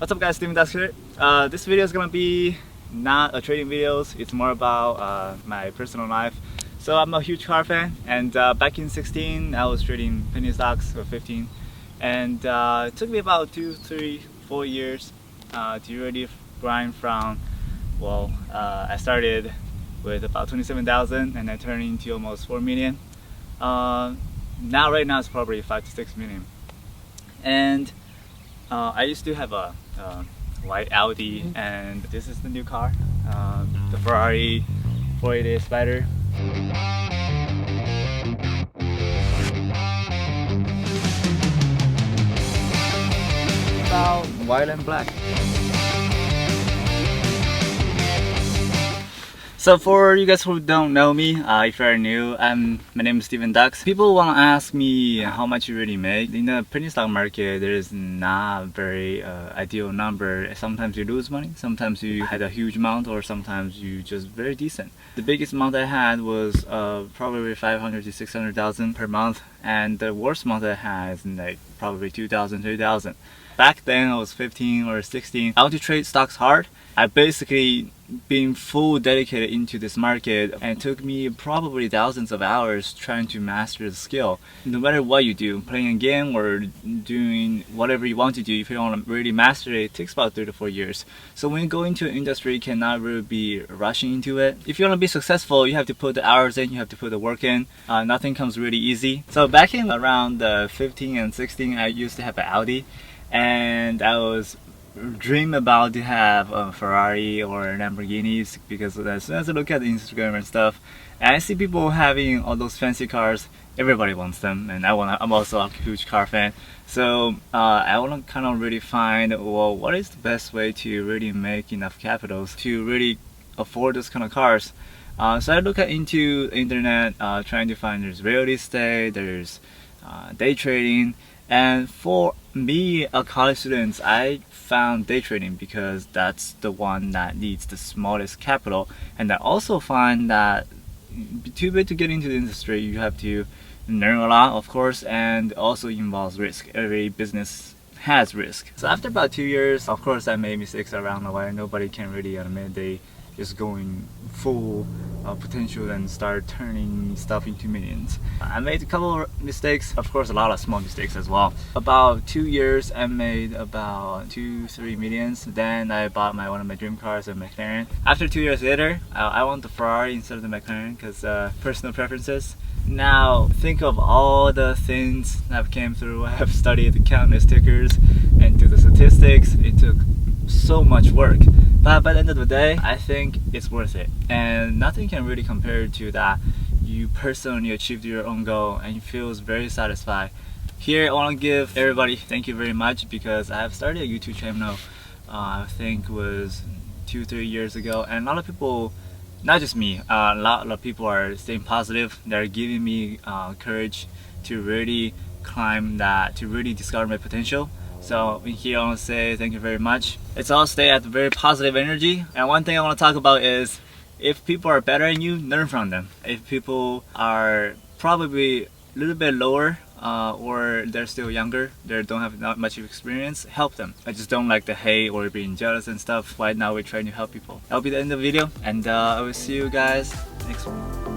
What's up guys, Steven Dax here. This video is gonna be not a trading video, it's more about my personal life. So I'm a huge car fan, and back in 16 I was trading penny stocks, or 15, and it took me about 2, 3, 4 years to really grind from, well, I started with about 27,000 and I turned into almost 4 million. Right now it's probably 5 to 6 million. And I used to have a white Audi, and this is the new car, the Ferrari 488 Spider. About white and black. So for you guys who don't know me, if you're new, my name is Steven Dax. People want to ask me how much you really make. In the penny stock market, there is not a very ideal number. Sometimes you lose money, sometimes you had a huge amount, or sometimes you just very decent. The biggest amount I had was probably 500 to 600,000 per month, and the worst month I had is like probably 2,000, 3,000. Back then I was 15 or 16. I want to trade stocks hard. I basically been full dedicated into this market, and it took me probably thousands of hours trying to master the skill. No matter what you do, playing a game or doing whatever you want to do, if you want to really master it, it takes about 3 to 4 years. So when you go into an industry, you cannot really be rushing into it. If you want to be successful, you have to put the hours in, you have to put the work in. Nothing comes really easy. So back in around 15 and 16, I used to have an Audi, and I was dream about to have a Ferrari or Lamborghinis, because as soon as I look at Instagram and stuff and I see people having all those fancy cars, everybody wants them, and I'm also a huge car fan. So I want to kind of really find, well, what is the best way to really make enough capitals to really afford those kind of cars. So I look into the internet, trying to find, there's real estate, there's day trading. And for me, a college student, I found day trading because that's the one that needs the smallest capital. And I also find that to be to get into the industry, you have to learn a lot, of course, and also involves risk. Every business has risk. So after about 2 years, of course, I made mistakes around the way. Nobody can really admit they just going full potential and start turning stuff into millions. I made a couple of mistakes, of course a lot of small mistakes as well. About 2 years I made about 2-3 millions. Then I bought one of my dream cars, a McLaren. After 2 years later, I want the Ferrari instead of the McLaren because personal preferences. Now think of all the things that I've came through. I have studied countless tickers and do the statistics. It took so much work, but by the end of the day, I think it's worth it, and nothing can really compare to that. You personally achieved your own goal and you feel very satisfied. Here I want to give everybody thank you very much, because I have started a YouTube channel, I think was 2-3 years ago, and a lot of people, not just me, a lot of people are staying positive. They're giving me courage to really climb that, to really discover my potential. So here I want to say thank you very much. Let's all stay at very positive energy. And one thing I want to talk about is, if people are better than you, learn from them. If people are probably a little bit lower, or they're still younger, they don't have not much experience, help them. I just don't like the hate or being jealous and stuff. Right now we're trying to help people. That'll be the end of the video, and I will see you guys next one.